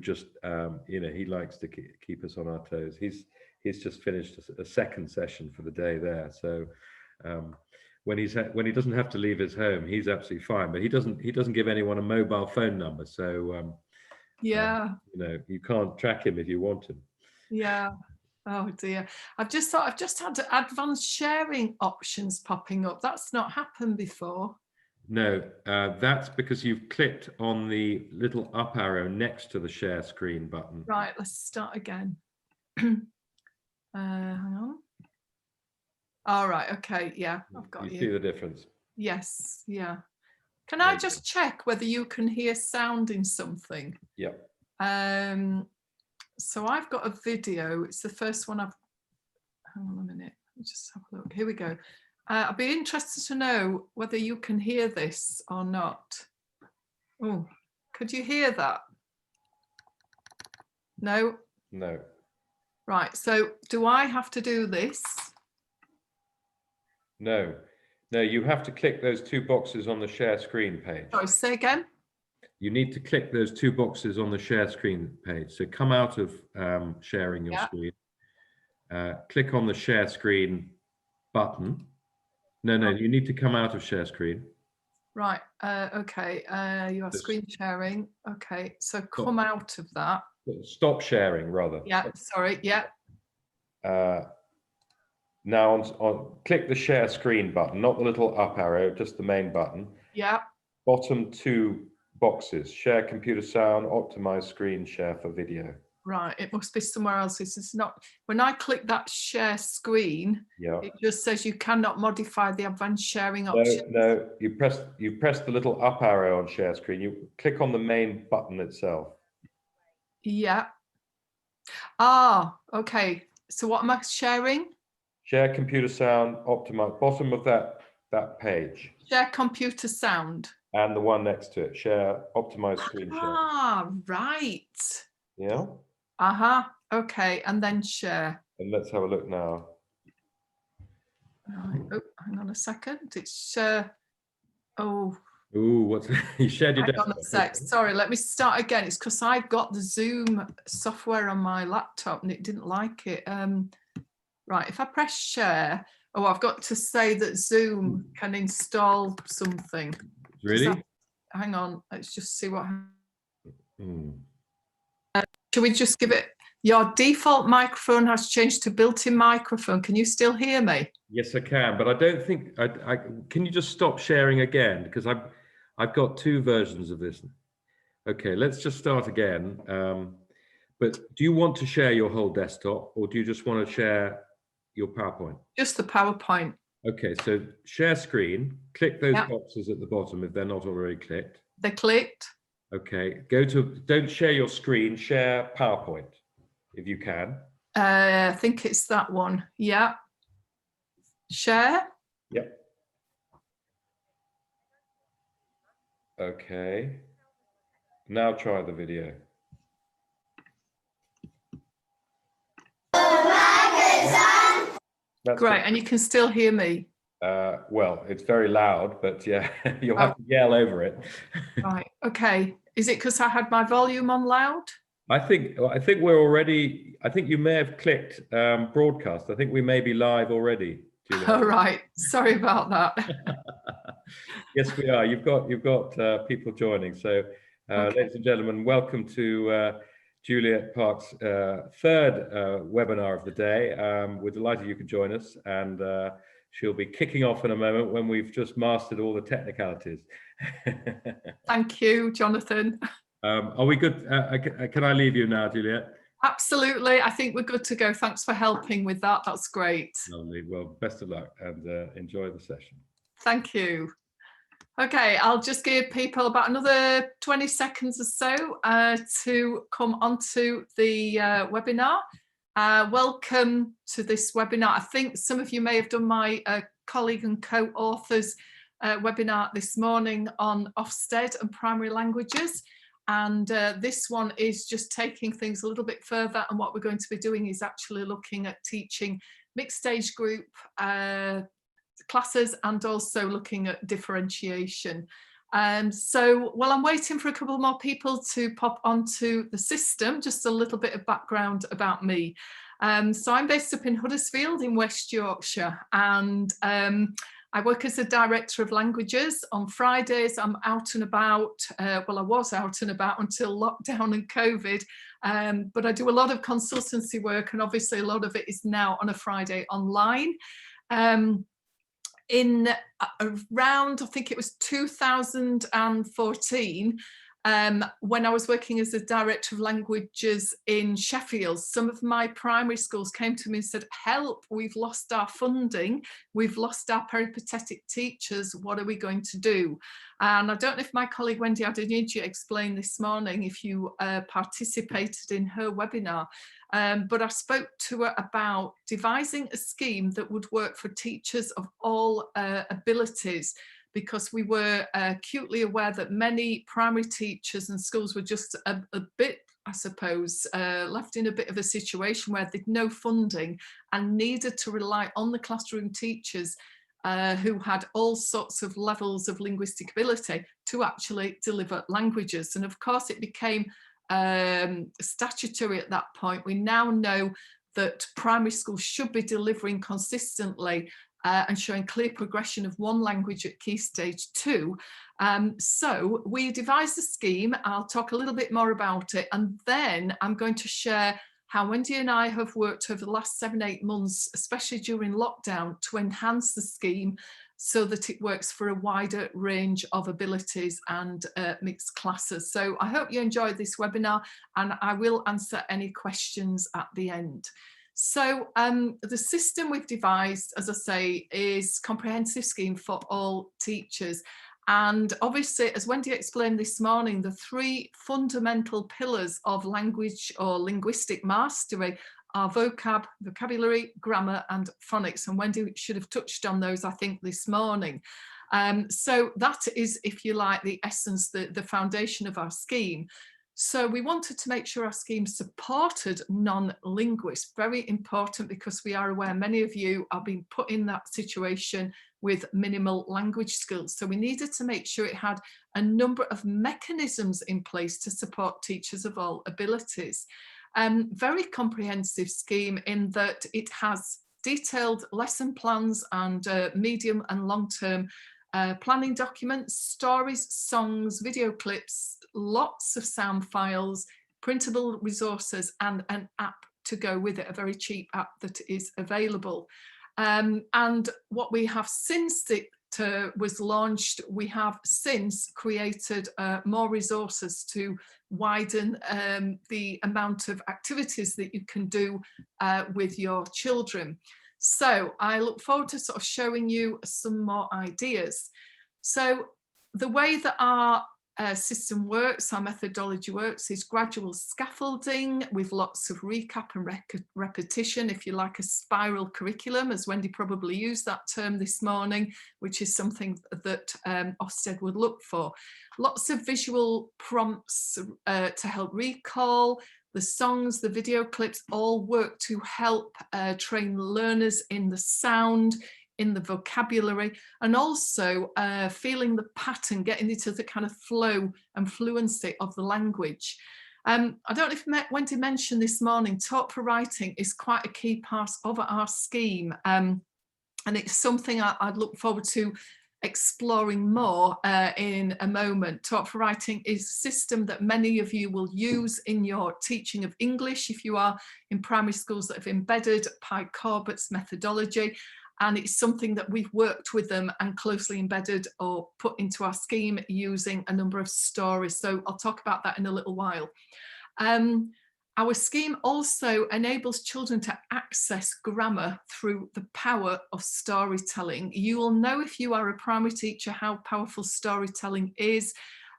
just, he likes to keep us on our toes. He's just finished a second session for the day there. So when he doesn't have to leave his home, he's absolutely fine. But he doesn't give anyone a mobile phone number. So you can't track him if you want him. Yeah. Oh dear. I've just had advanced sharing options popping up. That's not happened before. No, that's because you've clicked on the little up arrow next to the share screen button. Right, let's start again. Hang on. All right, okay, yeah, I've got you. You see the difference? Yes, yeah. Can I just check whether you can hear sound in something? Yeah. So I've got a video. It's the first one I've. Hang on a minute. Let me just have a look. Here we go. I'd be interested to know whether you can hear this or not. Oh, could you hear that? No? No. Right, so do I have to do this? No. No, you have to click those two boxes on the share screen page. Sorry, say again? You need to click those two boxes on the share screen page. So come out of sharing your screen. Click on the share screen button. No, you need to come out of share screen. Right, okay, you are screen sharing. Okay, so come out of that. Stop sharing, rather. Yeah, sorry, yeah. Now click the share screen button, not the little up arrow, just the main button. Yeah. Bottom two boxes, share computer sound, optimize screen share for video. Right, it must be somewhere else. This is not, when I click that share screen, it just says you cannot modify the advanced sharing option. No, you press the little up arrow on share screen. You click on the main button itself. Yeah. Ah, okay. So what am I sharing? Share computer sound, optimize, bottom of that page. Share computer sound. And the one next to it, share, optimize screen share. Ah, right. Yeah. Okay, and then share. And let's have a look now. Right. Oh, hang on a second. It's what's you shared your desktop? Hang on a sec. Sorry, let me start again. It's because I've got the Zoom software on my laptop and it didn't like it. Right, if I press share, I've got to say that Zoom can install something. Really? Hang on, let's just see what happens. Should we just give it, your default microphone has changed to built-in microphone. Can you still hear me? Yes, I can, but I don't think, can you just stop sharing again? Because I've got two versions of this. Okay, let's just start again. But do you want to share your whole desktop or do you just want to share your PowerPoint? Just the PowerPoint. Okay, so share screen, click those boxes at the bottom if they're not already clicked. They're clicked. Okay, don't share your screen, share PowerPoint if you can. I think it's that one. Yeah. Share. Yep. Okay. Now try the video. That's great, and you can still hear me. Well, it's very loud, but yeah, you'll have to yell over it. Right. Okay. Is it because I had my volume on loud? I think we're already. I think you may have clicked broadcast. I think we may be live already. Juliet. All right. Sorry about that. Yes, we are. You've got people joining. So, ladies and gentlemen, welcome to Juliet Park's third webinar of the day. We're delighted you could join us, and she'll be kicking off in a moment when we've just mastered all the technicalities. Thank you, Jonathan. Are we good? Can I leave you now, Juliet? Absolutely. I think we're good to go. Thanks for helping with that. That's great. Lovely. Well, best of luck and enjoy the session. Thank you. Okay, I'll just give people about another 20 seconds or so to come onto the webinar. Welcome to this webinar. I think some of you may have done my colleague and co-author's webinar this morning on Ofsted and primary languages. And this one is just taking things a little bit further. And what we're going to be doing is actually looking at teaching mixed age group classes and also looking at differentiation. So while I'm waiting for a couple more people to pop onto the system, just a little bit of background about me. So I'm based up in Huddersfield in West Yorkshire, and I work as a director of languages. On Fridays, I'm out and about. Well, I was out and about until lockdown and COVID, but I do a lot of consultancy work, and obviously a lot of it is now on a Friday online. In around, I think it was 2014, when I was working as a director of languages in Sheffield, some of my primary schools came to me and said, help, we've lost our funding, we've lost our peripatetic teachers, what are we going to do? And I don't know if my colleague Wendy Adeniji explained this morning, if you participated in her webinar, but I spoke to her about devising a scheme that would work for teachers of all abilities, because we were acutely aware that many primary teachers and schools were just a bit, I suppose, left in a bit of a situation where they'd no funding and needed to rely on the classroom teachers who had all sorts of levels of linguistic ability to actually deliver languages. And of course, it became statutory at that point. We now know that primary schools should be delivering consistently and showing clear progression of one language at Key Stage 2. So we devised a scheme. I'll talk a little bit more about it, and then I'm going to share how Wendy and I have worked over the last 7-8 months, especially during lockdown, to enhance the scheme so that it works for a wider range of abilities and mixed classes. So I hope you enjoyed this webinar, and I will answer any questions at the end. So the system we've devised, as I say, is a comprehensive scheme for all teachers. And obviously, as Wendy explained this morning, the 3 fundamental pillars of language or linguistic mastery are vocabulary, grammar, and phonics. And Wendy should have touched on those, I think, this morning. So that is, if you like, the essence, the foundation of our scheme. So we wanted to make sure our scheme supported non-linguists. Very important, because we are aware many of you are being put in that situation with minimal language skills. So we needed to make sure it had a number of mechanisms in place to support teachers of all abilities. Very comprehensive scheme in that it has detailed lesson plans and medium and long-term planning documents, stories, songs, video clips, lots of sound files, printable resources, and an app to go with it, a very cheap app that is available. And what we have since it was launched, we have since created more resources to widen the amount of activities that you can do with your children. So I look forward to sort of showing you some more ideas. So the way that our system works, our methodology works, is gradual scaffolding with lots of recap and repetition, if you like, a spiral curriculum, as Wendy probably used that term this morning, which is something that Ofsted would look for. Lots of visual prompts to help recall. The songs, the video clips all work to help train learners in the sound, in the vocabulary, and also feeling the pattern, getting into the kind of flow and fluency of the language. I don't know if Wendy mentioned this morning, Taught for Writing is quite a key part of our scheme, and it's something I'd look forward to exploring more in a moment. Taught for Writing is a system that many of you will use in your teaching of English if you are in primary schools that have embedded Pi Corbett's methodology. And it's something that we've worked with them and closely embedded or put into our scheme using a number of stories. So I'll talk about that in a little while. Our scheme also enables children to access grammar through the power of storytelling. You will know, if you are a primary teacher, how powerful storytelling is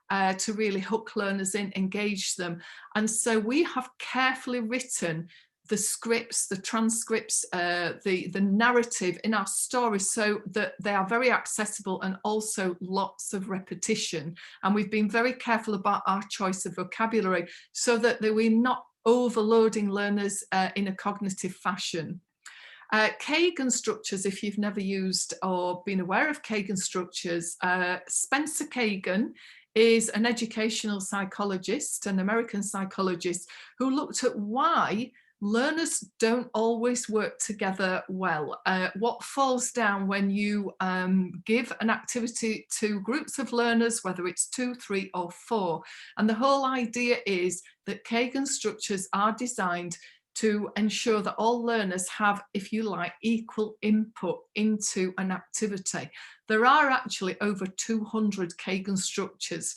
to really hook learners in, engage them. And so we have carefully written the scripts, the transcripts, the narrative in our stories so that they are very accessible and also lots of repetition. And we've been very careful about our choice of vocabulary so that we're not overloading learners in a cognitive fashion. Kagan structures, if you've never used or been aware of Kagan structures, Spencer Kagan is an educational psychologist, an American psychologist, who looked at why learners don't always work together well. What falls down when you give an activity to groups of learners, whether it's 2, 3 or 4. And the whole idea is that Kagan structures are designed to ensure that all learners have, if you like, equal input into an activity. There are actually over 200 Kagan structures.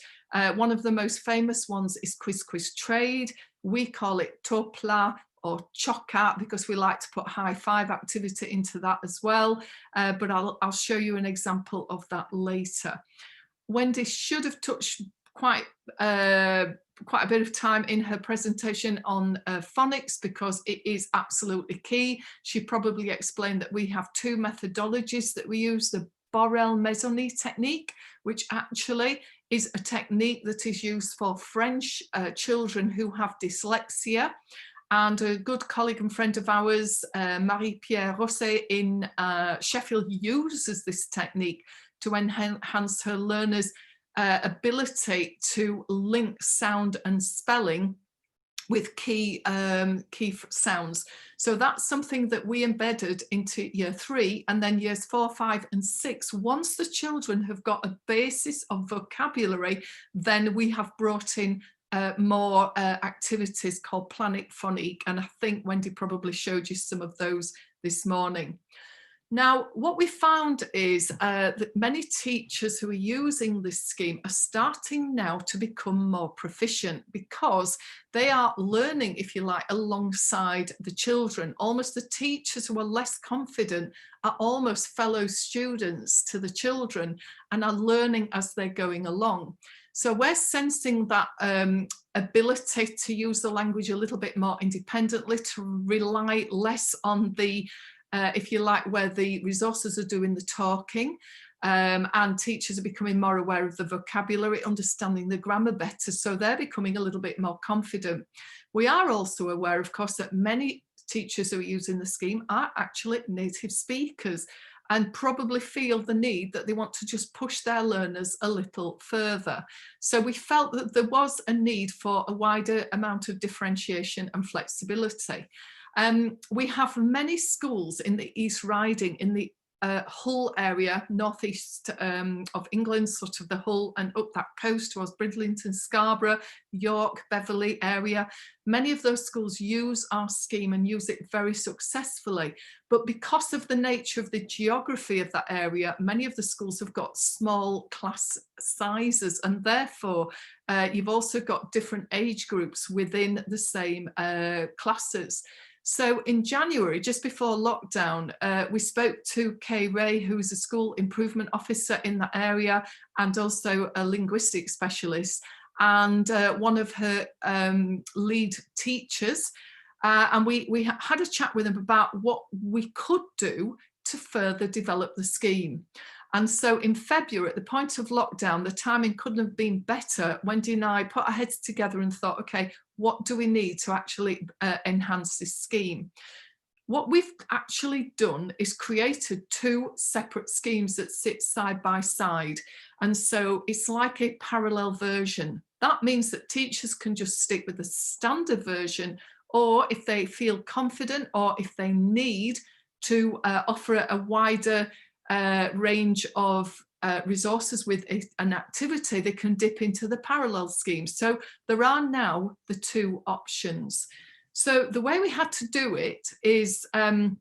One of the most famous ones is Quiz Quiz Trade. We call it Topla or Chocat because we like to put high five activity into that as well. But I'll show you an example of that later. Wendy should have touched quite a bit of time in her presentation on phonics because it is absolutely key. She probably explained that we have 2 methodologies that we use, the Borel-Maisonneuve technique, which actually is a technique that is used for French children who have dyslexia. And a good colleague and friend of ours, Marie-Pierre Rosset in Sheffield, uses this technique to enhance her learners' ability to link sound and spelling with key sounds. So that's something that we embedded into year 3, and then years 4, 5 and 6. Once the children have got a basis of vocabulary, then we have brought in more activities called Planet Phonique, and I think Wendy probably showed you some of those this morning. Now, what we found is that many teachers who are using this scheme are starting now to become more proficient because they are learning, if you like, alongside the children. Almost the teachers who are less confident are almost fellow students to the children and are learning as they're going along. So we're sensing that ability to use the language a little bit more independently, to rely less on the if you like, where the resources are doing the talking, and teachers are becoming more aware of the vocabulary, understanding the grammar better, so they're becoming a little bit more confident. We are also aware, of course, that many teachers who are using the scheme are actually native speakers and probably feel the need that they want to just push their learners a little further. So we felt that there was a need for a wider amount of differentiation and flexibility. We have many schools in the East Riding, in the Hull area, northeast of England, sort of the Hull and up that coast towards Bridlington, Scarborough, York, Beverley area. Many of those schools use our scheme and use it very successfully. But because of the nature of the geography of that area, many of the schools have got small class sizes, and therefore you've also got different age groups within the same classes. So in January, just before lockdown, we spoke to Kay Ray, who is a school improvement officer in that area and also a linguistics specialist, and one of her lead teachers. And we had a chat with them about what we could do to further develop the scheme. And so in February, at the point of lockdown, the timing couldn't have been better. Wendy and I put our heads together and thought, okay, what do we need to actually enhance this scheme? What we've actually done is created 2 separate schemes that sit side by side. And so it's like a parallel version. That means that teachers can just stick with the standard version, or if they feel confident or if they need to offer a wider range of resources with an activity, they can dip into the parallel scheme. So there are now the 2 options. So the way we had to do it is, and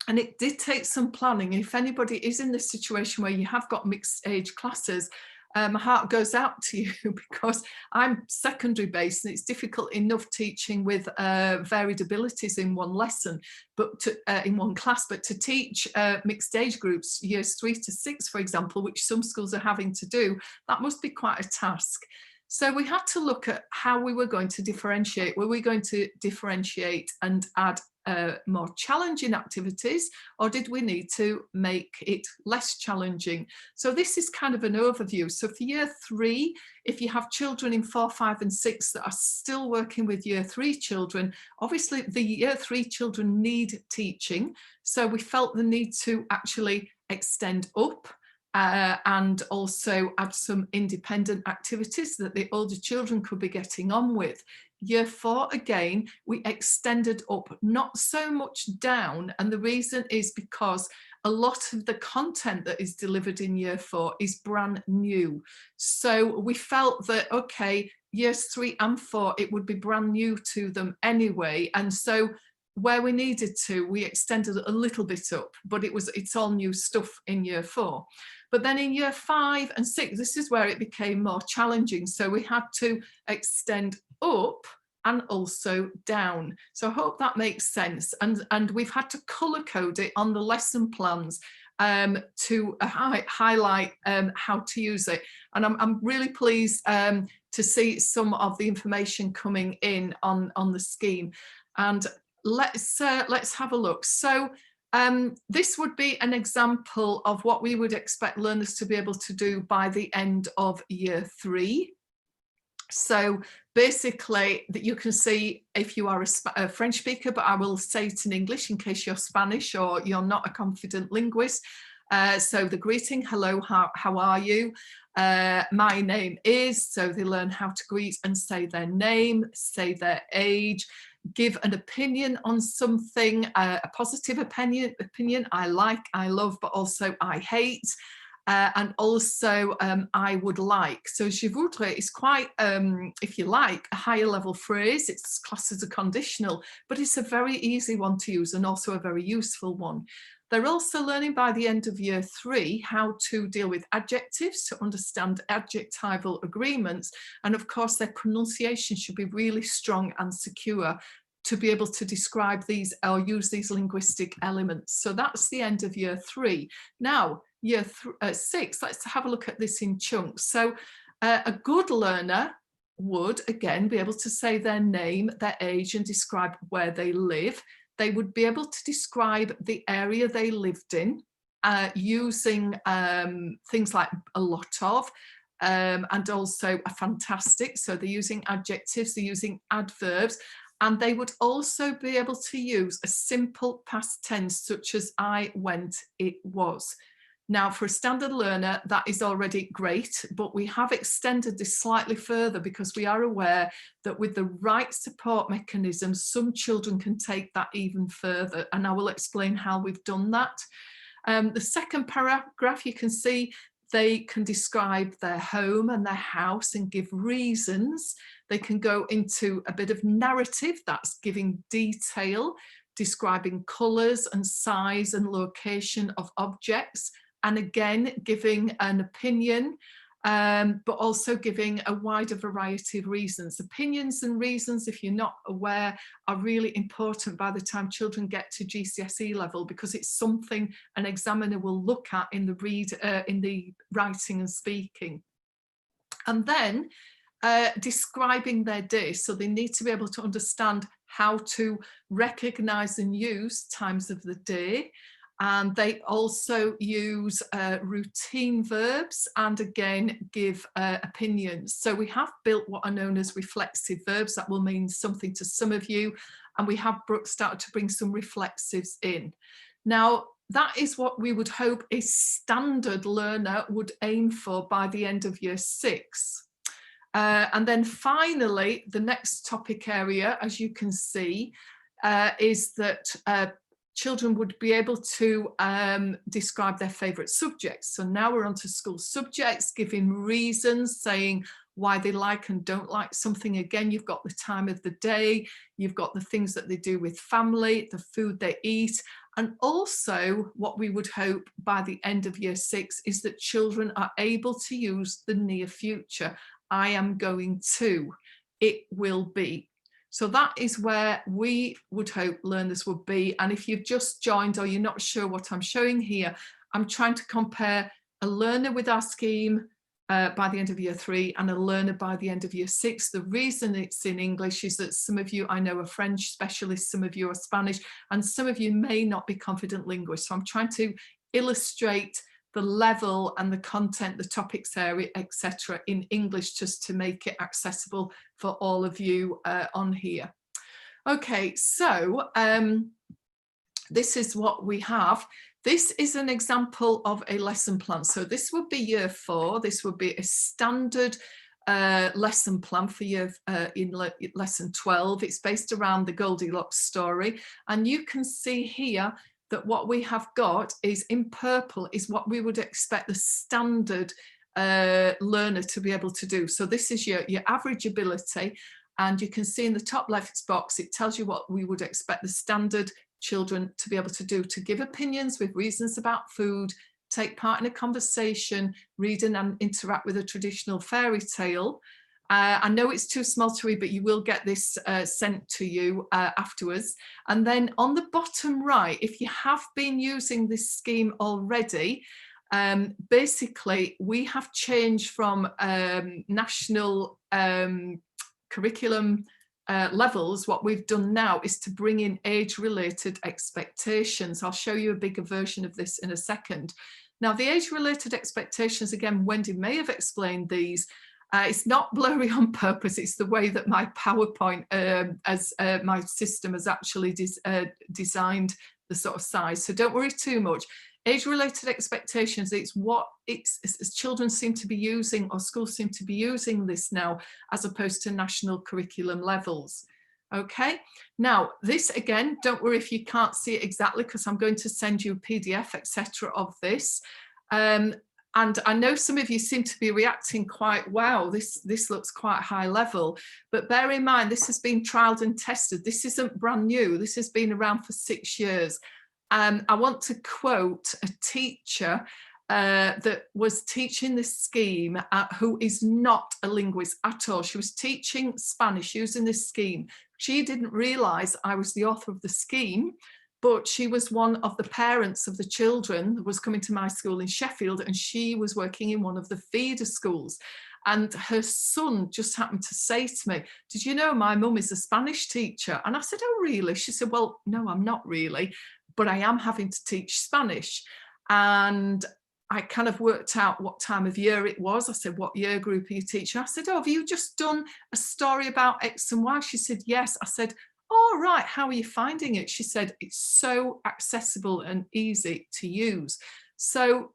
it did take some planning. If anybody is in this situation where you have got mixed age classes, my heart goes out to you because I'm secondary based and it's difficult enough teaching with varied abilities in one lesson, but in one class, but to teach mixed age groups, years 3 to 6, for example, which some schools are having to do, that must be quite a task. So we had to look at how we were going to differentiate. Were we going to differentiate and add more challenging activities, or did we need to make it less challenging? So this is kind of an overview. So for year 3, if you have children in 4, 5 and 6 that are still working with year 3 children, obviously the year 3 children need teaching. So we felt the need to actually extend up and also add some independent activities that the older children could be getting on with. Year 4, again, we extended up, not so much down. And the reason is because a lot of the content that is delivered in year 4 is brand new. So we felt that, okay, years 3 and 4, it would be brand new to them anyway. And so where we needed to, we extended a little bit up, but it's all new stuff in year 4. But then in year 5 and 6, this is where it became more challenging. So we had to extend up and also down. So I hope that makes sense. And we've had to color code it on the lesson plans to highlight how to use it. And I'm really pleased to see some of the information coming in on the scheme. And let's have a look. So this would be an example of what we would expect learners to be able to do by the end of year 3. So basically, that you can see if you are a French speaker, but I will say it in English in case you're Spanish or you're not a confident linguist. So the greeting, hello, how are you? My name is, so they learn how to greet and say their name, say their age, give an opinion on something, a positive opinion, I like, I love, but also I hate. And also I would like. So je voudrais is quite, if you like, a higher level phrase. It's classed as a conditional, but it's a very easy one to use and also a very useful one. They're also learning by the end of year 3 how to deal with adjectives, to understand adjectival agreements. And of course, their pronunciation should be really strong and secure to be able to describe these or use these linguistic elements. So that's the end of year 3. Now, year 6, let's have a look at this in chunks. So a good learner would, again, be able to say their name, their age, and describe where they live. They would be able to describe the area they lived in using things like a lot of, and also a fantastic. So they're using adjectives, they're using adverbs, and they would also be able to use a simple past tense, such as I went, it was. Now, for a standard learner, that is already great, but we have extended this slightly further because we are aware that with the right support mechanisms, some children can take that even further, and I will explain how we've done that. The second paragraph, you can see they can describe their home and their house and give reasons. They can go into a bit of narrative, that's giving detail, describing colours and size and location of objects, and again, giving an opinion, but also giving a wider variety of reasons. Opinions and reasons, if you're not aware, are really important by the time children get to GCSE level, because it's something an examiner will look at in the writing and speaking. And then describing their day. So they need to be able to understand how to recognise and use times of the day. And they also use routine verbs and again give opinions. So we have built what are known as reflexive verbs. That will mean something to some of you. And we have started to bring some reflexives in. Now, that is what we would hope a standard learner would aim for by the end of year 6. And then finally, the next topic area, as you can see, is that children would be able to describe their favourite subjects. So now we're on to school subjects, giving reasons, saying why they like and don't like something. Again, you've got the time of the day, you've got the things that they do with family, the food they eat, and also what we would hope by the end of year 6 is that children are able to use the near future. I am going to, it will be. So that is where we would hope learners would be. And if you've just joined or you're not sure what I'm showing here, I'm trying to compare a learner with our scheme by the end of year 3 and a learner by the end of year 6. The reason it's in English is that some of you I know are French specialists, some of you are Spanish, and some of you may not be confident linguists. So I'm trying to illustrate the level and the content, the topics area, etc. in English, just to make it accessible for all of you on here. Okay, so this is what we have. This is an example of a lesson plan. So this would be year 4. This would be a standard lesson plan for year in lesson 12. It's based around the Goldilocks story. And you can see here that what we have got is in purple is what we would expect the standard learner to be able to do. So this is your average ability. And you can see in the top left box, it tells you what we would expect the standard children to be able to do: to give opinions with reasons about food, take part in a conversation, read and interact with a traditional fairy tale. I know it's too small to read, but you will get this sent to you afterwards. And then on the bottom right, if you have been using this scheme already, basically we have changed from national curriculum levels. What we've done now is to bring in age-related expectations. I'll show you a bigger version of this in a second. Now, the age-related expectations, again, Wendy may have explained these. It's not blurry on purpose. It's the way that my PowerPoint, my system has actually designed the sort of size. So don't worry too much. Age-related expectations, it's what children seem to be using, or schools seem to be using this now, as opposed to national curriculum levels. Okay, now this again, don't worry if you can't see it exactly, because I'm going to send you a PDF, etc. of this. And I know some of you seem to be reacting quite, wow, this looks quite high level. But bear in mind, this has been trialed and tested. This isn't brand new. This has been around for 6 years. I want to quote a teacher that was teaching this scheme, who is not a linguist at all. She was teaching Spanish using this scheme. She didn't realise I was the author of the scheme, but she was one of the parents of the children that was coming to my school in Sheffield, and she was working in one of the feeder schools. And her son just happened to say to me, "Did you know my mum is a Spanish teacher?" And I said, "Oh, really?" She said, "Well, no, I'm not really, but I am having to teach Spanish." And I kind of worked out what time of year it was. I said, "What year group are you teaching?" I said, "Oh, have you just done a story about X and Y?" She said, "Yes." I said, "Oh, right, how are you finding it?" She said, "It's so accessible and easy to use." So,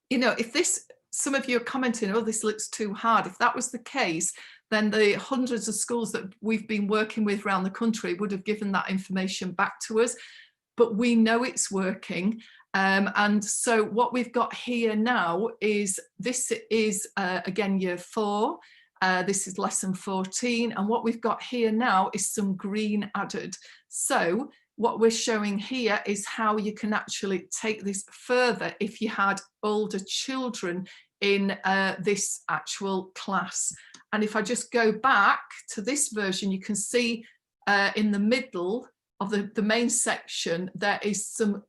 you know, if this, some of you are commenting, "Oh, this looks too hard." If that was the case, then the hundreds of schools that we've been working with around the country would have given that information back to us. But we know it's working. And so what we've got here now is, this is again year 4. This is lesson 14. And what we've got here now is some green added. So what we're showing here is how you can actually take this further if you had older children in this actual class. And if I just go back to this version, you can see in the middle of the main section, there is some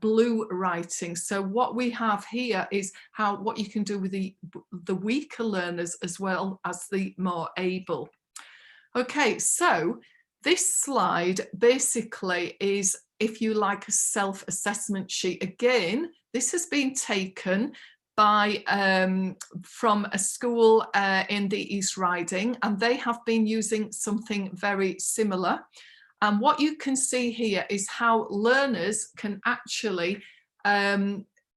blue writing. So what we have here is what you can do with the weaker learners as well as the more able. Okay, so this slide basically is, if you like, a self-assessment sheet. Again, this has been taken by from a school in the East Riding, and they have been using something very similar. And what you can see here is how learners can actually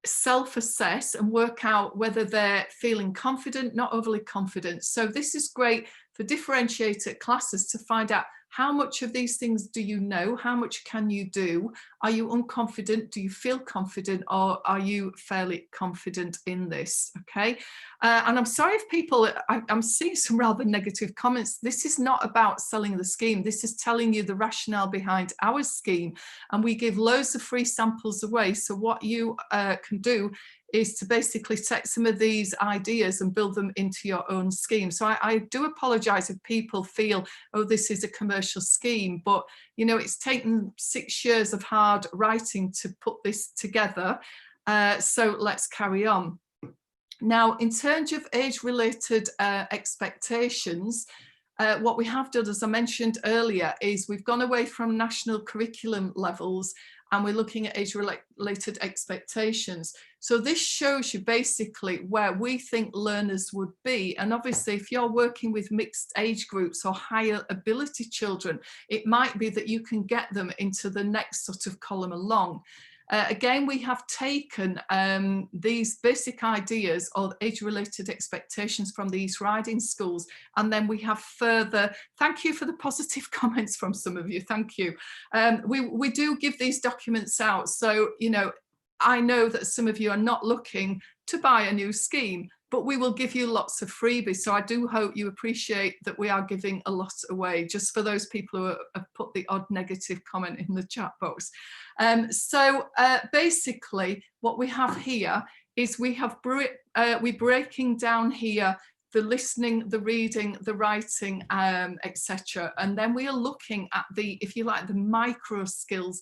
self-assess and work out whether they're feeling confident, not overly confident. So this is great for differentiated classes to find out how much of these things do you know, how much can you do, are you unconfident, do you feel confident, or are you fairly confident in this, okay? And I'm sorry if people, I'm seeing some rather negative comments. This is not about selling the scheme. This is telling you the rationale behind our scheme. And we give loads of free samples away. So what you can do is to basically take some of these ideas and build them into your own scheme. So I do apologize if people feel, oh, this is a commercial scheme, but you know, it's taken 6 years of hard writing to put this together. So let's carry on. Now, in terms of age-related expectations, what we have done, as I mentioned earlier, is we've gone away from national curriculum levels and we're looking at age-related expectations. So this shows you basically where we think learners would be. And obviously, if you're working with mixed age groups or higher ability children, it might be that you can get them into the next sort of column along. Again, we have taken these basic ideas or age-related expectations from the East Riding schools, and then we have further, thank you for the positive comments from some of you, thank you. We do give these documents out, so, you know, I know that some of you are not looking to buy a new scheme, but we will give you lots of freebies. So I do hope you appreciate that we are giving a lot away, just for those people who have put the odd negative comment in the chat box. Basically, what we have here is we're breaking down here the listening, the reading, the writing, etc. And then we are looking at the, if you like, the micro skills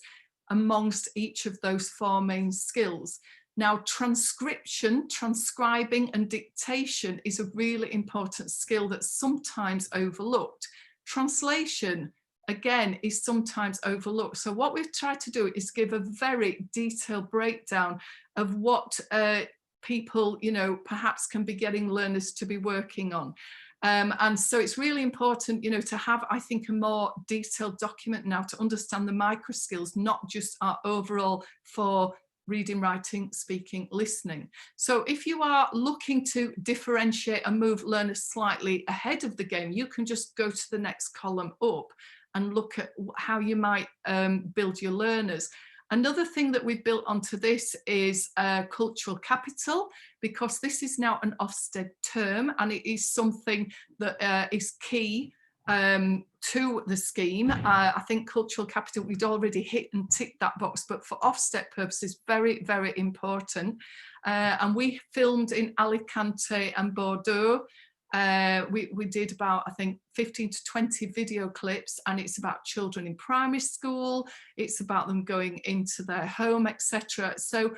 amongst each of those 4 main skills. Now, transcription, transcribing and dictation is a really important skill that's sometimes overlooked. Translation, again, is sometimes overlooked. So what we've tried to do is give a very detailed breakdown of what people, you know, perhaps can be getting learners to be working on. And so it's really important, you know, to have, I think, a more detailed document now to understand the micro skills, not just our overall for reading, writing, speaking, listening. So if you are looking to differentiate and move learners slightly ahead of the game, you can just go to the next column up and look at how you might build your learners. Another thing that we've built onto this is cultural capital, because this is now an Ofsted term and it is something that is key to the scheme. I think cultural capital, we'd already hit and ticked that box, but for Ofsted purposes, very, very important. And we filmed in Alicante and Bordeaux. We did about, I think, 15 to 20 video clips, and it's about children in primary school, it's about them going into their home, etc. So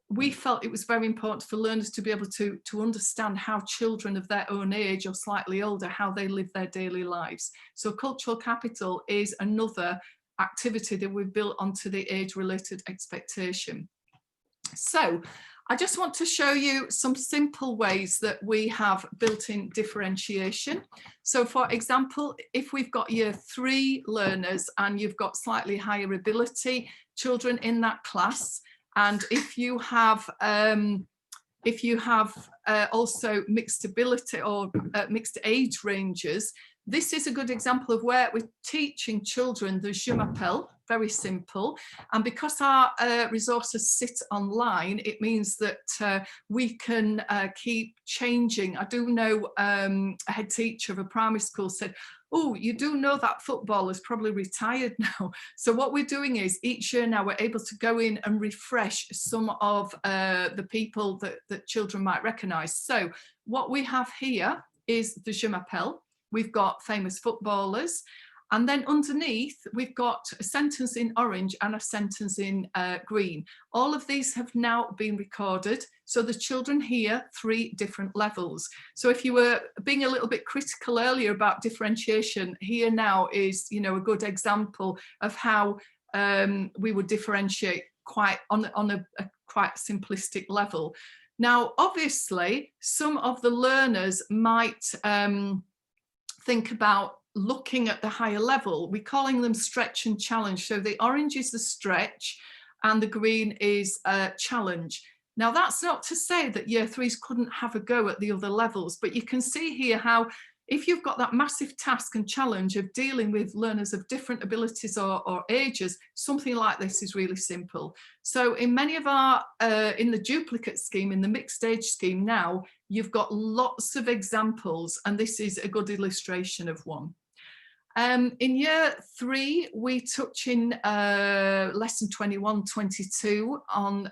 we felt it was very important for learners to be able to understand how children of their own age or slightly older, how they live their daily lives. So cultural capital is another activity that we've built onto the age-related expectation. So I just want to show you some simple ways that we have built in differentiation. So for example, if we've got year 3 learners and you've got slightly higher ability children in that class, and if you have also mixed ability or mixed age ranges, this is a good example of where we're teaching children the je m'appelle, very simple. And because our resources sit online, it means that we can keep changing. I do know a head teacher of a primary school said, oh, you do know that footballer's probably retired now. So what we're doing is each year now we're able to go in and refresh some of the people that children might recognise. So what we have here is the je m'appelle. We've got famous footballers. And then underneath, we've got a sentence in orange and a sentence in green. All of these have now been recorded. So the children hear 3 different levels. So if you were being a little bit critical earlier about differentiation, here now is, you know, a good example of how we would differentiate quite on a quite simplistic level. Now, obviously, some of the learners might think about looking at the higher level. We're calling them stretch and challenge. So the orange is the stretch and the green is challenge. Now that's not to say that year 3s couldn't have a go at the other levels, but you can see here how if you've got that massive task and challenge of dealing with learners of different abilities or ages, something like this is really simple. So in many of our, in the duplicate scheme, in the mixed age scheme now, you've got lots of examples, and this is a good illustration of one. In year 3, we touch in lesson 21-22 on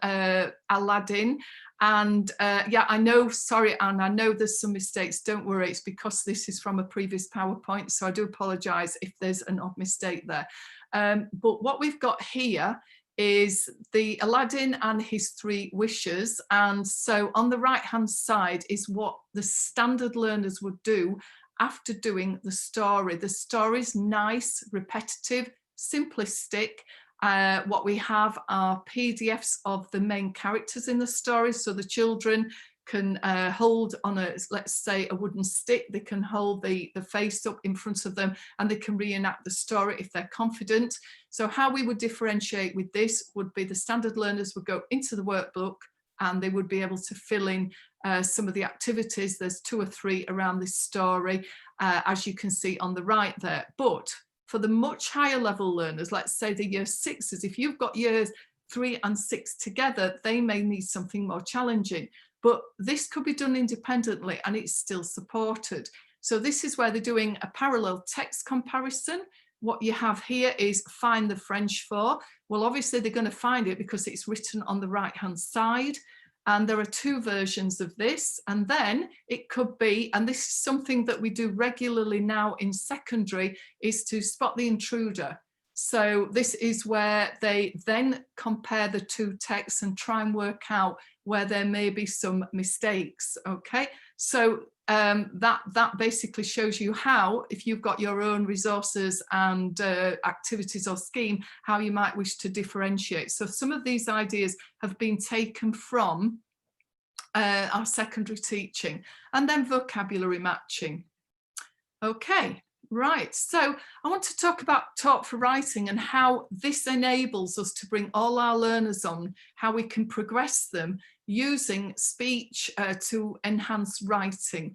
Aladdin. And yeah, I know, sorry, Anne, I know there's some mistakes. Don't worry, it's because this is from a previous PowerPoint. So I do apologise if there's an odd mistake there. But what we've got here is the Aladdin and his 3 wishes. And so on the right hand side is what the standard learners would do after doing the story. The story is nice, repetitive, simplistic. What we have are PDFs of the main characters in the story, so the children can hold on a, let's say, a wooden stick. They can hold the face up in front of them and they can reenact the story if they're confident. So how we would differentiate with this would be the standard learners would go into the workbook and they would be able to fill in some of the activities. There's 2 or 3 around this story, as you can see on the right there. But for the much higher level learners, let's say the year 6s, if you've got years 3 and 6 together, they may need something more challenging. But this could be done independently and it's still supported. So this is where they're doing a parallel text comparison. What you have here is find the French for. Well, obviously they're going to find it because it's written on the right hand side. And there are 2 versions of this. And then it could be, and this is something that we do regularly now in secondary, is to spot the intruder. So this is where they then compare the 2 texts and try and work out where there may be some mistakes. Okay, so that basically shows you how, if you've got your own resources and activities or scheme, how you might wish to differentiate. So some of these ideas have been taken from our secondary teaching. And then vocabulary matching. Okay. Right, so I want to talk about Taught for Writing and how this enables us to bring all our learners on, how we can progress them using speech to enhance writing.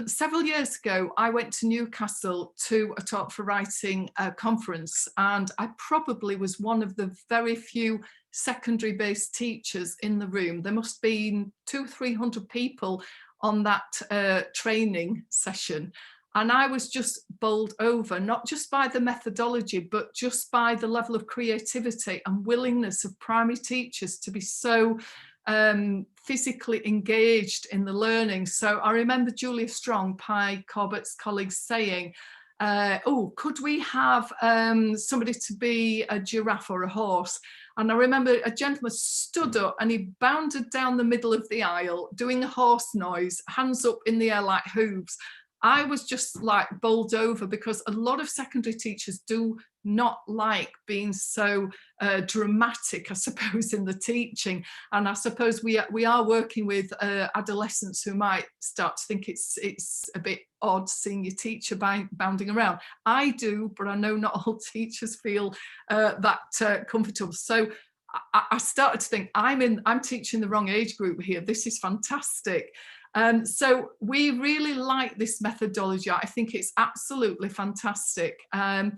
Several years ago, I went to Newcastle to a Taught for Writing conference, and I probably was one of the very few secondary-based teachers in the room. There must have been 200-300 people on that training session. And I was just bowled over, not just by the methodology, but just by the level of creativity and willingness of primary teachers to be so physically engaged in the learning. So I remember Julia Strong, Pi Corbett's colleague, saying, oh, could we have somebody to be a giraffe or a horse? And I remember a gentleman stood up and he bounded down the middle of the aisle, doing a horse noise, hands up in the air like hooves. I was just like bowled over, because a lot of secondary teachers do not like being so dramatic, I suppose, in the teaching. And I suppose we are working with adolescents who might start to think it's a bit odd seeing your teacher bounding around. I do, but I know not all teachers feel that comfortable. So I started to think, I'm teaching the wrong age group here. This is fantastic. So we really like this methodology. I think it's absolutely fantastic. And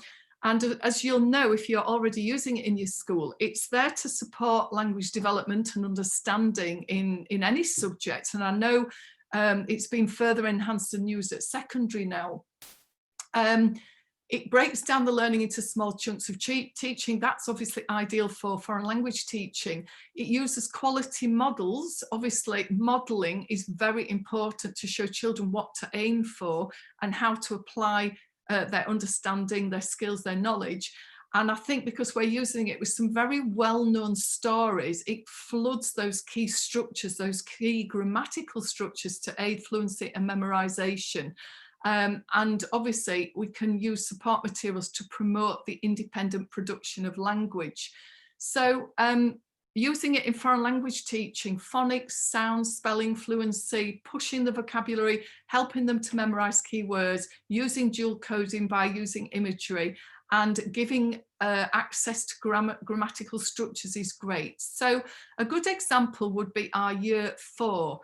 as you'll know, if you're already using it in your school, it's there to support language development and understanding in any subject. And I know it's been further enhanced and used at secondary now. It breaks down the learning into small chunks of teaching. That's obviously ideal for foreign language teaching. It uses quality models. Obviously, modelling is very important to show children what to aim for and how to apply their understanding, their skills, their knowledge. And I think because we're using it with some very well-known stories, it floods those key structures, those key grammatical structures to aid fluency and memorization. And obviously we can use support materials to promote the independent production of language. So using it in foreign language teaching, phonics, sounds, spelling, fluency, pushing the vocabulary, helping them to memorize keywords, using dual coding by using imagery, and giving access to grammatical structures is great. So a good example would be our year 4.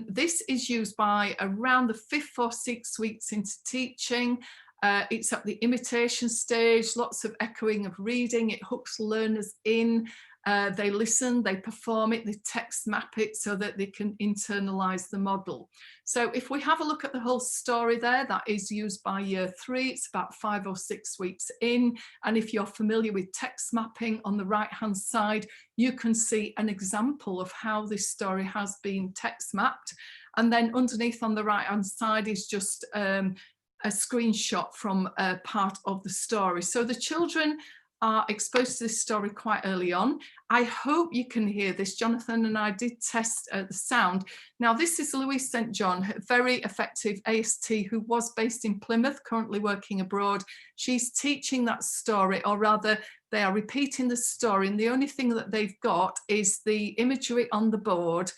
This is used by around the 5th or 6th weeks into teaching. It's at the imitation stage, lots of echoing of reading. It hooks learners in. They listen, they perform it, they text map it so that they can internalize the model. So if we have a look at the whole story there, that is used by year 3. It's about 5 or 6 weeks in. And if you're familiar with text mapping, on the right hand side, you can see an example of how this story has been text mapped. And then underneath on the right hand side is just a screenshot from a part of the story. So the children are exposed to this story quite early on. I hope you can hear this. Jonathan and I did test the sound. Now, this is Louise St. John, a very effective AST who was based in Plymouth, currently working abroad. She's teaching that story, or rather, they are repeating the story, and the only thing that they've got is the imagery on the board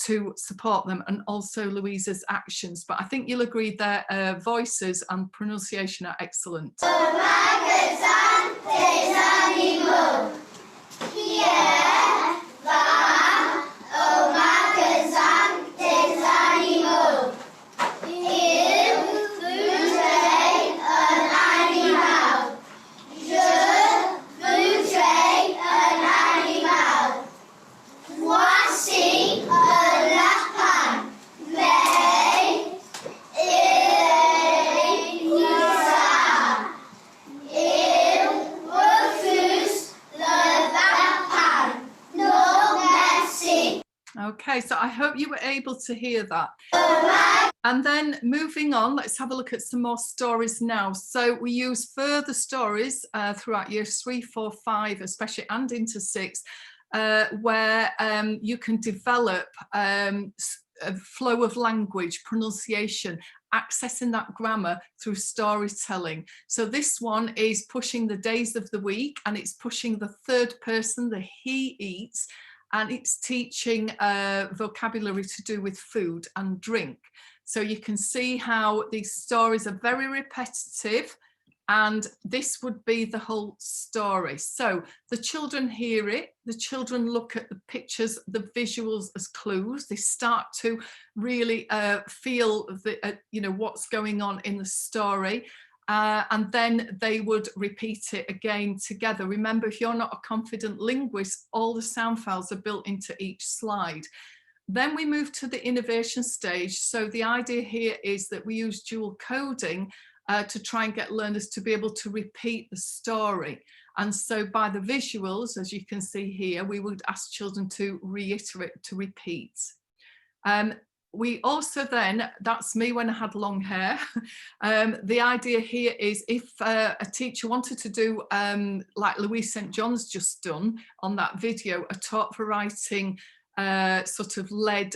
to support them, and also Louisa's actions. But I think you'll agree their voices and pronunciation are excellent. Okay, so I hope you were able to hear that. And then moving on, let's have a look at some more stories now. So we use further stories throughout years 3, 4, 5, especially, and into 6, where you can develop a flow of language, pronunciation, accessing that grammar through storytelling. So this one is pushing the days of the week, and it's pushing the third person, the he eats, and it's teaching vocabulary to do with food and drink. So you can see how these stories are very repetitive, and this would be the whole story. So the children hear it, the children look at the pictures, the visuals as clues. They start to really feel the, what's going on in the story. And then they would repeat it again together. Remember, if you're not a confident linguist, all the sound files are built into each slide. Then we move to the innovation stage. So the idea here is that we use dual coding to try and get learners to be able to repeat the story. And so by the visuals, as you can see here, we would ask children to reiterate, to repeat. We also then, that's me when I had long hair. The idea here is if a teacher wanted to do, like Louise St. John's just done on that video, a talk for writing sort of led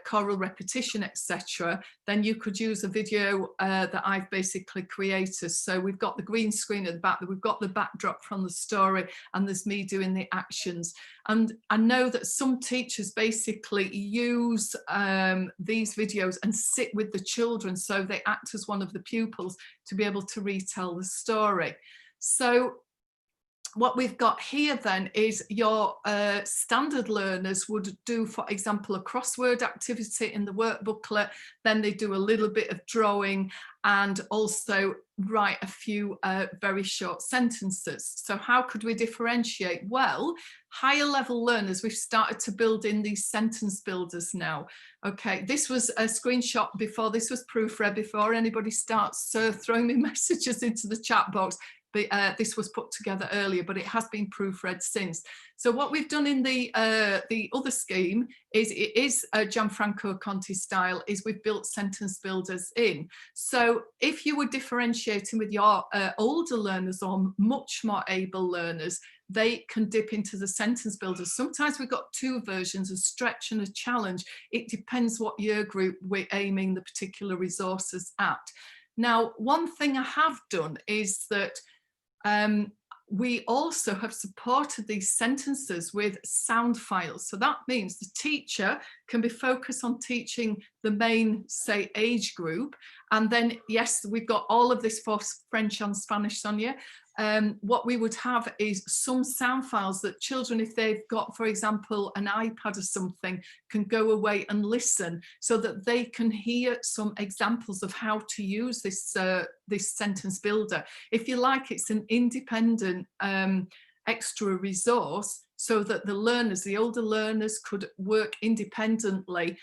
choral repetition, etc., then you could use a video that I've basically created. So we've got the green screen at the back, we've got the backdrop from the story, and there's me doing the actions. And I know that some teachers basically use these videos and sit with the children, so they act as one of the pupils to be able to retell the story. So what we've got here then is your standard learners would do, for example, a crossword activity in the work booklet, then they do a little bit of drawing and also write a few very short sentences. So how could we differentiate? Well, higher level learners, we've started to build in these sentence builders now. Okay, this was a screenshot before this was proofread, before anybody starts throwing me messages into the chat box. This was put together earlier, but it has been proofread since. So what we've done in the other scheme is, it is Gianfranco Conti style, is we've built sentence builders in. So if you were differentiating with your older learners or much more able learners, they can dip into the sentence builders. Sometimes we've got two versions, a stretch and a challenge. It depends what year group we're aiming the particular resources at. Now, one thing I have done is that we also have supported these sentences with sound files. So that means the teacher can be focused on teaching the main, say, age group. And then, yes, we've got all of this for French and Spanish, Sonia. What we would have is some sound files that children, if they've got, for example, an iPad or something, can go away and listen, so that they can hear some examples of how to use this, this sentence builder. If you like, it's an independent extra resource, so that the learners, the older learners, could work independently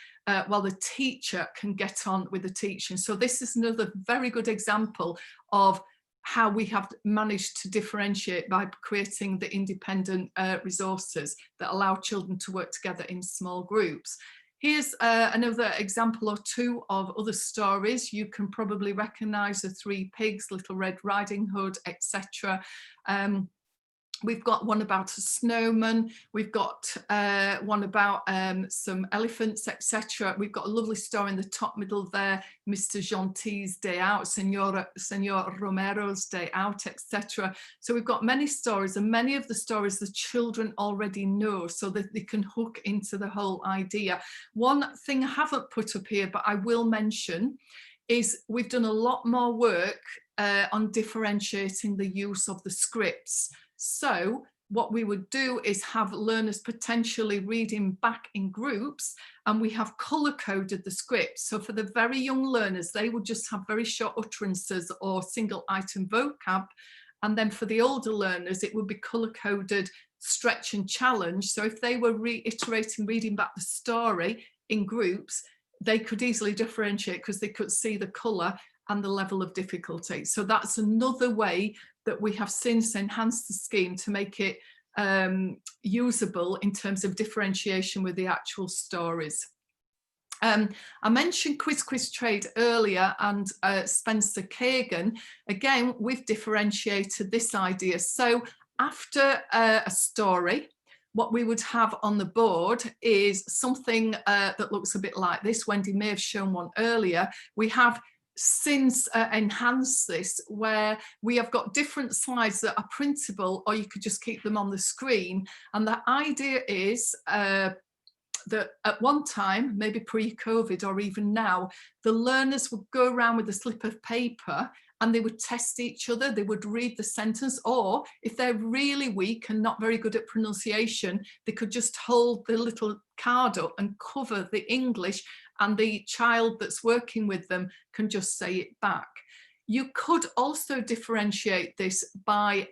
while the teacher can get on with the teaching. So this is another very good example of how we have managed to differentiate by creating the independent resources that allow children to work together in small groups. Here's another example or two of other stories. You can probably recognize the Three Pigs, Little Red Riding Hood, etc. We've got one about a snowman. We've got one about some elephants, etc. We've got a lovely story in the top middle there, Mr. Gentil's Day Out, Senor Romero's Day Out, etc. So we've got many stories, and many of the stories the children already know, so that they can hook into the whole idea. One thing I haven't put up here, but I will mention, is we've done a lot more work on differentiating the use of the scripts. So what we would do is have learners potentially reading back in groups, and we have color coded the script. So for the very young learners, they would just have very short utterances or single item vocab. And then for the older learners, it would be color coded stretch and challenge. So if they were reiterating, reading back the story in groups, they could easily differentiate because they could see the color and the level of difficulty. So that's another way that we have since enhanced the scheme to make it usable in terms of differentiation with the actual stories. I mentioned Quiz Trade earlier, and Spencer Kagan. Again, we've differentiated this idea. So after a story, what we would have on the board is something that looks a bit like this. Wendy may have shown one earlier. We have since enhanced this, where we have got different slides that are printable, or you could just keep them on the screen. And the idea is that at one time, maybe pre-COVID or even now, the learners would go around with a slip of paper and they would test each other. They would read the sentence, or if they're really weak and not very good at pronunciation, they could just hold the little card up and cover the English, and the child that's working with them can just say it back. You could also differentiate this by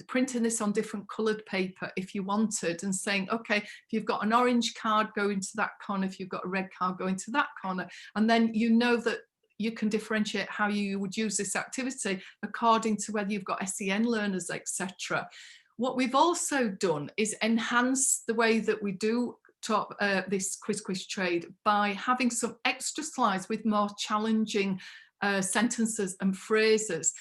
printing this on different coloured paper if you wanted, and saying, okay, if you've got an orange card, go into that corner, if you've got a red card, go into that corner. And then you know that you can differentiate how you would use this activity according to whether you've got SEN learners, etc. What we've also done is enhance the way that we do this quiz trade by having some extra slides with more challenging sentences and phrases.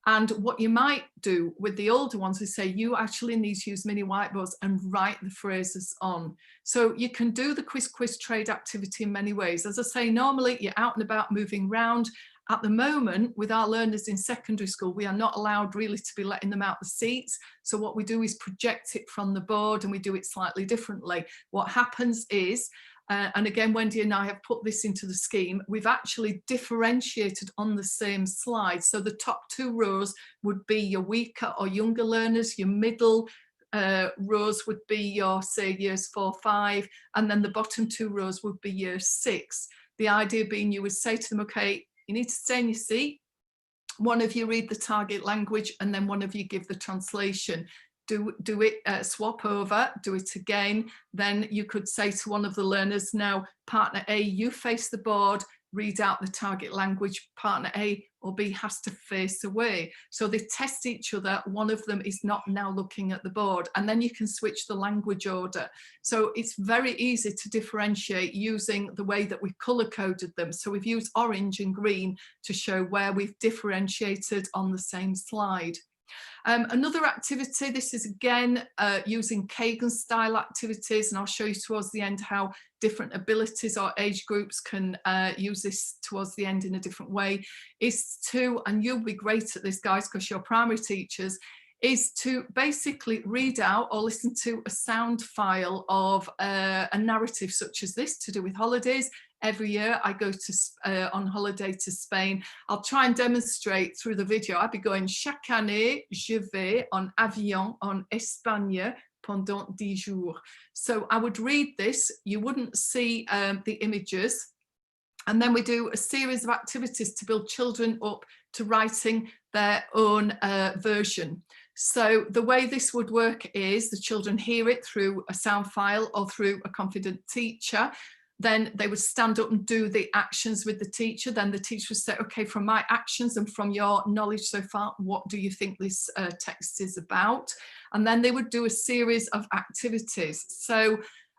And what you might do with the older ones is say, you actually need to use mini whiteboards and write the phrases on. So you can do the quiz trade activity in many ways. As I say, normally you're out and about moving around. At the moment, with our learners in secondary school, we are not allowed really to be letting them out the seats. So what we do is project it from the board, and we do it slightly differently. What happens is, and again, Wendy and I have put this into the scheme, we've actually differentiated on the same slide. So the top two rows would be your weaker or younger learners, your middle rows would be your, say, years 4, 5, and then the bottom two rows would be year 6. The idea being you would say to them, okay, you need to stay in your seat. One of you read the target language, and then one of you give the translation. Do it, swap over, do it again. Then you could say to one of the learners, now, partner A, you face the board, read out the target language. Partner A or B has to face away. So they test each other. One of them is not now looking at the board, and then you can switch the language order. So it's very easy to differentiate using the way that we've color coded them. So we've used orange and green to show where we've differentiated on the same slide. Another activity, this is again using Kagan style activities, and I'll show you towards the end how different abilities or age groups can use this towards the end in a different way, is to, and you'll be great at this guys because you're primary teachers, is to basically read out or listen to a sound file of a narrative such as this to do with holidays. Every year I go to on holiday to Spain. I'll try and demonstrate through the video. I'll be going, chaque année, je vais en avion en Espagne pendant 10 jours. So I would read this, you wouldn't see the images. And then we do a series of activities to build children up to writing their own version. So the way this would work is the children hear it through a sound file or through a confident teacher. Then they would stand up and do the actions with the teacher. Then the teacher would say, okay, from my actions and from your knowledge so far, what do you think this text is about? And then they would do a series of activities. So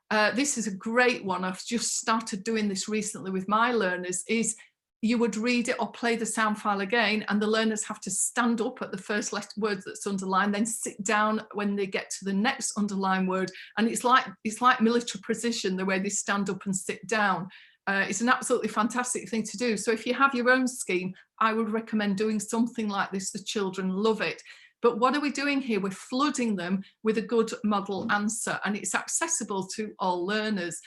this is a great one. I've just started doing this recently with my learners, is you would read it or play the sound file again, and the learners have to stand up at the first word that's underlined, then sit down when they get to the next underlined word. And it's like military precision, the way they stand up and sit down. It's an absolutely fantastic thing to do. So if you have your own scheme, I would recommend doing something like this. The children love it. But what are we doing here? We're flooding them with a good model answer, and it's accessible to all learners.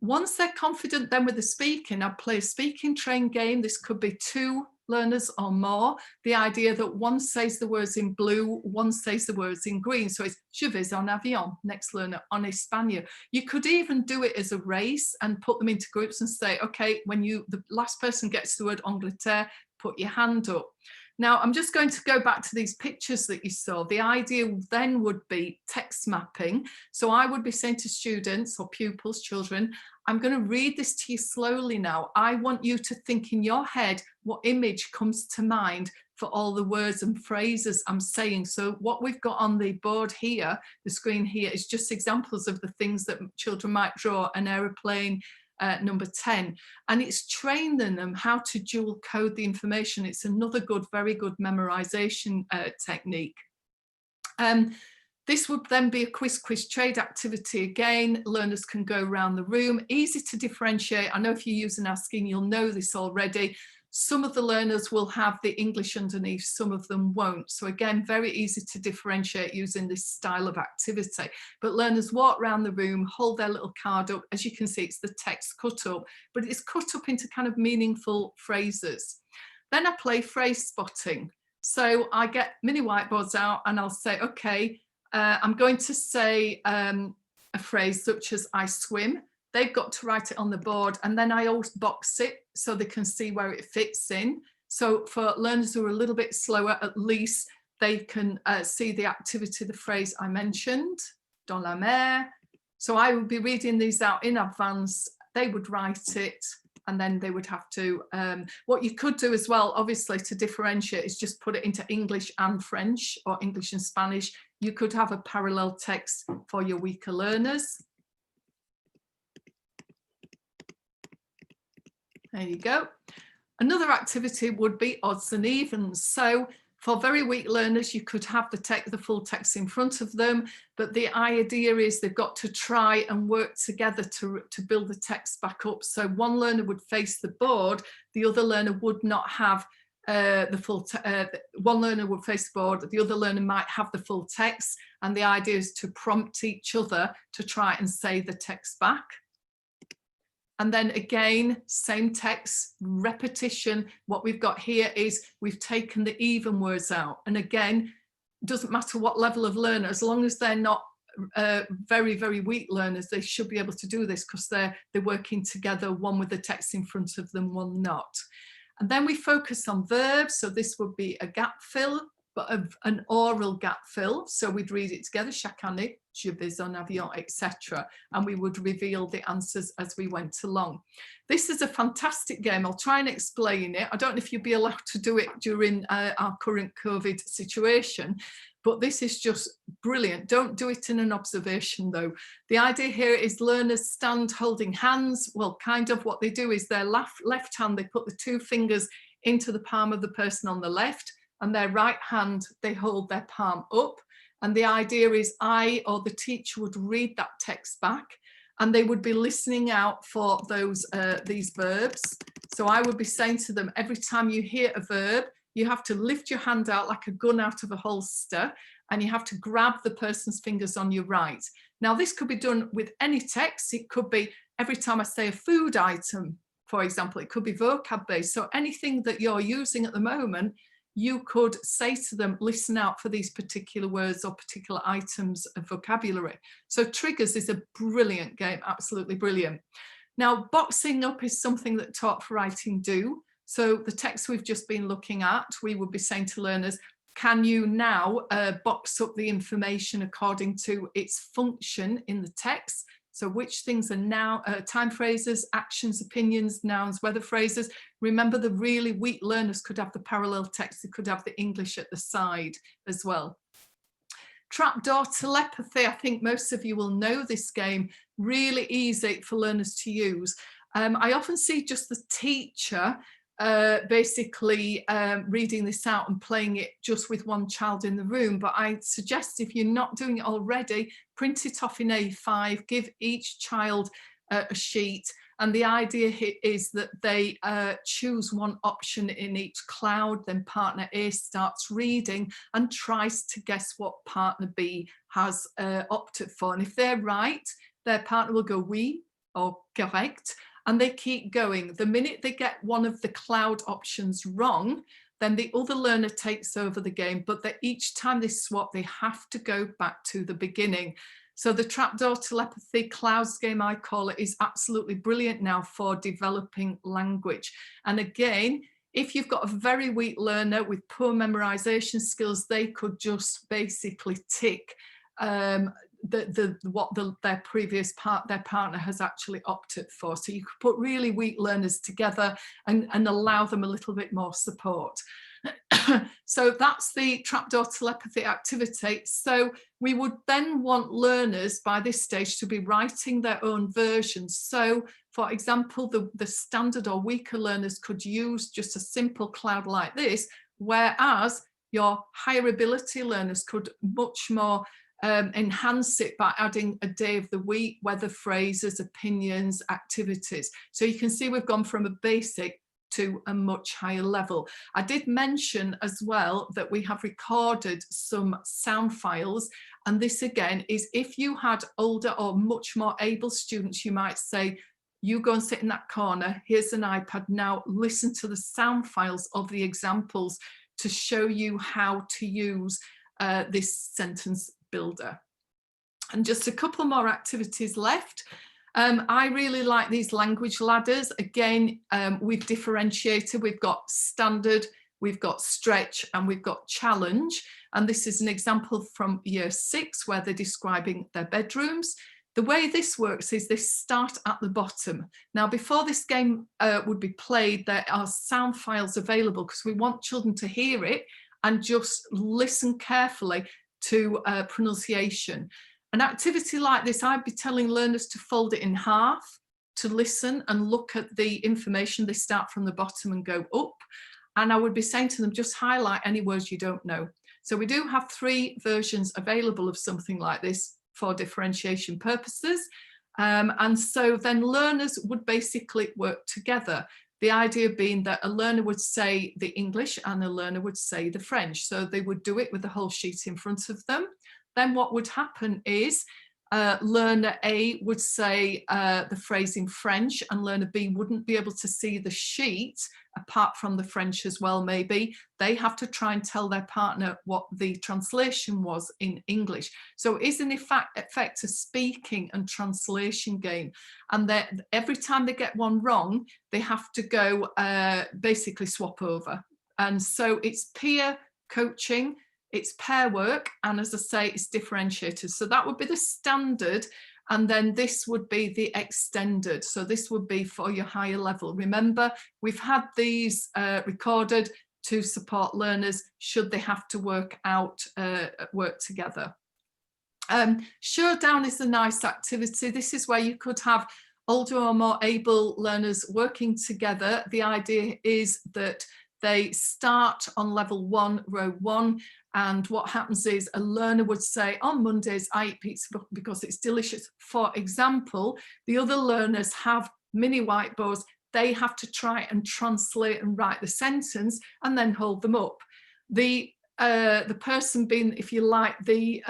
Once they're confident then with the speaking, I'd play a speaking train game. This could be 2 learners or more. The idea that one says the words in blue, one says the words in green. So it's je vais en avion, next learner en Espagne. You could even do it as a race and put them into groups and say, okay, when the last person gets the word Angleterre, put your hand up. Now, I'm just going to go back to these pictures that you saw. The idea then would be text mapping. So I would be saying to students or pupils, children, I'm going to read this to you slowly now. I want you to think in your head what image comes to mind for all the words and phrases I'm saying. So what we've got on the board here, the screen here, is just examples of the things that children might draw: an aeroplane, number 10, and it's training them how to dual code the information. It's another very good memorization technique. This would then be a quiz trade activity. Again, learners can go around the room, easy to differentiate. I know if you're using our scheme, you'll know this already. Some of the learners will have the English underneath, some of them won't. So again, very easy to differentiate using this style of activity. But learners walk around the room, hold their little card up. As you can see, it's the text cut up, but it's cut up into kind of meaningful phrases. Then I play phrase spotting. So I get mini whiteboards out and I'll say, okay, I'm going to say a phrase such as I swim. They've got to write it on the board, and then I always box it so they can see where it fits in. So for learners who are a little bit slower, at least they can see the activity, the phrase I mentioned, dans la mer. So I would be reading these out in advance. They would write it, and then they would have to, what you could do as well, obviously, to differentiate, is just put it into English and French, or English and Spanish. You could have a parallel text for your weaker learners. There you go. Another activity would be odds and evens. So for very weak learners, you could have the full text in front of them, but the idea is they've got to try and work together to build the text back up. So one learner would face the board, the other learner would not have one learner would face the board, the other learner might have the full text, and the idea is to prompt each other to try and say the text back. And then again, same text, repetition. What we've got here is we've taken the even words out. And again, doesn't matter what level of learner, as long as they're not very, very weak learners, they should be able to do this because they're working together, one with the text in front of them, one not. And then we focus on verbs. So this would be a gap fill, but an oral gap fill. So we'd read it together, chaque année, je vais en avion, etc. And we would reveal the answers as we went along. This is a fantastic game. I'll try and explain it. I don't know if you'll be allowed to do it during our current COVID situation, but this is just brilliant. Don't do it in an observation though. The idea here is learners stand holding hands. Well, kind of what they do is their left hand, they put the 2 fingers into the palm of the person on the left, and their right hand, they hold their palm up. And the idea is I or the teacher would read that text back, and they would be listening out for these verbs. So I would be saying to them, every time you hear a verb, you have to lift your hand out like a gun out of a holster, and you have to grab the person's fingers on your right. Now, this could be done with any text. It could be every time I say a food item, for example, it could be vocab based. So anything that you're using at the moment, you could say to them, listen out for these particular words or particular items of vocabulary. So triggers is a brilliant game, absolutely brilliant. Now, boxing up is something that Talk for Writing do. So the text we've just been looking at, we would be saying to learners, can you now box up the information according to its function in the text? So which things are now time phrases, actions, opinions, nouns, weather phrases. Remember, the really weak learners could have the parallel text, they could have the English at the side as well. Trapdoor telepathy, I think most of you will know this game, really easy for learners to use. I often see just the teacher basically reading this out and playing it just with one child in the room, but I suggest if you're not doing it already, print it off in A5, give each child a sheet, and the idea here is that they choose one option in each cloud, then partner A starts reading and tries to guess what partner B has opted for, and if they're right, their partner will go oui or correct, and they keep going. The minute they get one of the cloud options wrong, then the other learner takes over the game, but each time they swap, they have to go back to the beginning. So the Trapdoor telepathy clouds game, I call it, is absolutely brilliant now for developing language. And again, if you've got a very weak learner with poor memorization skills, they could just basically tick their previous their partner has actually opted for. So you could put really weak learners together and allow them a little bit more support. So that's the Trapdoor telepathy activity. So we would then want learners by this stage to be writing their own versions. So for example, the standard or weaker learners could use just a simple cloud like this, whereas your higher ability learners could much more enhance it by adding a day of the week, weather phrases, opinions, activities. So you can see we've gone from a basic to a much higher level. I did mention as well that we have recorded some sound files, and this again is if you had older or much more able students, you might say, you go and sit in that corner, here's an iPad, now listen to the sound files of the examples to show you how to use this sentence builder. And just a couple more activities left. I really like these language ladders. Again, we've differentiated. We've got standard, we've got stretch, and we've got challenge. And this is an example from year 6 where they're describing their bedrooms. The way this works is they start at the bottom. Now, before this game would be played, there are sound files available because we want children to hear it and just listen carefully to pronunciation. An activity like this, I'd be telling learners to fold it in half, to listen and look at the information. They start from the bottom and go up. And I would be saying to them, just highlight any words you don't know. So we do have 3 versions available of something like this for differentiation purposes. And so then learners would basically work together. The idea being that a learner would say the English and a learner would say the French. So they would do it with the whole sheet in front of them. Then what would happen is learner A would say the phrase in French and learner B wouldn't be able to see the sheet apart from the French as well, maybe. They have to try and tell their partner what the translation was in English. So it is in effect a speaking and translation game. And that every time they get one wrong, they have to go basically swap over. And so it's peer coaching, it's pair work, and as I say, it's differentiated. So that would be the standard, and then this would be the extended. So this would be for your higher level. Remember, we've had these recorded to support learners should they have to work together. Showdown is a nice activity. This is where you could have older or more able learners working together. The idea is that they start on level 1, row 1, and what happens is a learner would say, on Mondays, I eat pizza because it's delicious. For example, the other learners have mini whiteboards. They have to try and translate and write the sentence and then hold them up. The person being, if you like, the,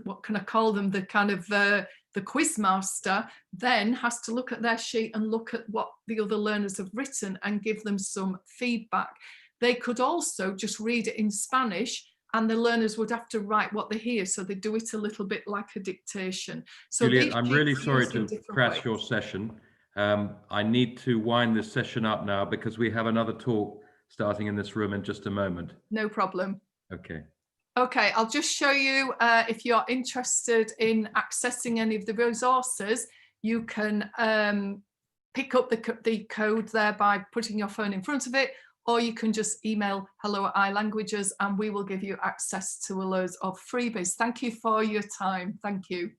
what can I call them, the kind of, the quiz master then has to look at their sheet and look at what the other learners have written and give them some feedback. They could also just read it in Spanish and the learners would have to write what they hear. So they do it a little bit like a dictation. So Juliet, I'm really sorry to crash your session. I need to wind this session up now because we have another talk starting in this room in just a moment. No problem. Okay. Okay, I'll just show you if you're interested in accessing any of the resources, you can pick up the code there by putting your phone in front of it, or you can just email hello@iLanguages and we will give you access to a load of freebies. Thank you for your time. Thank you.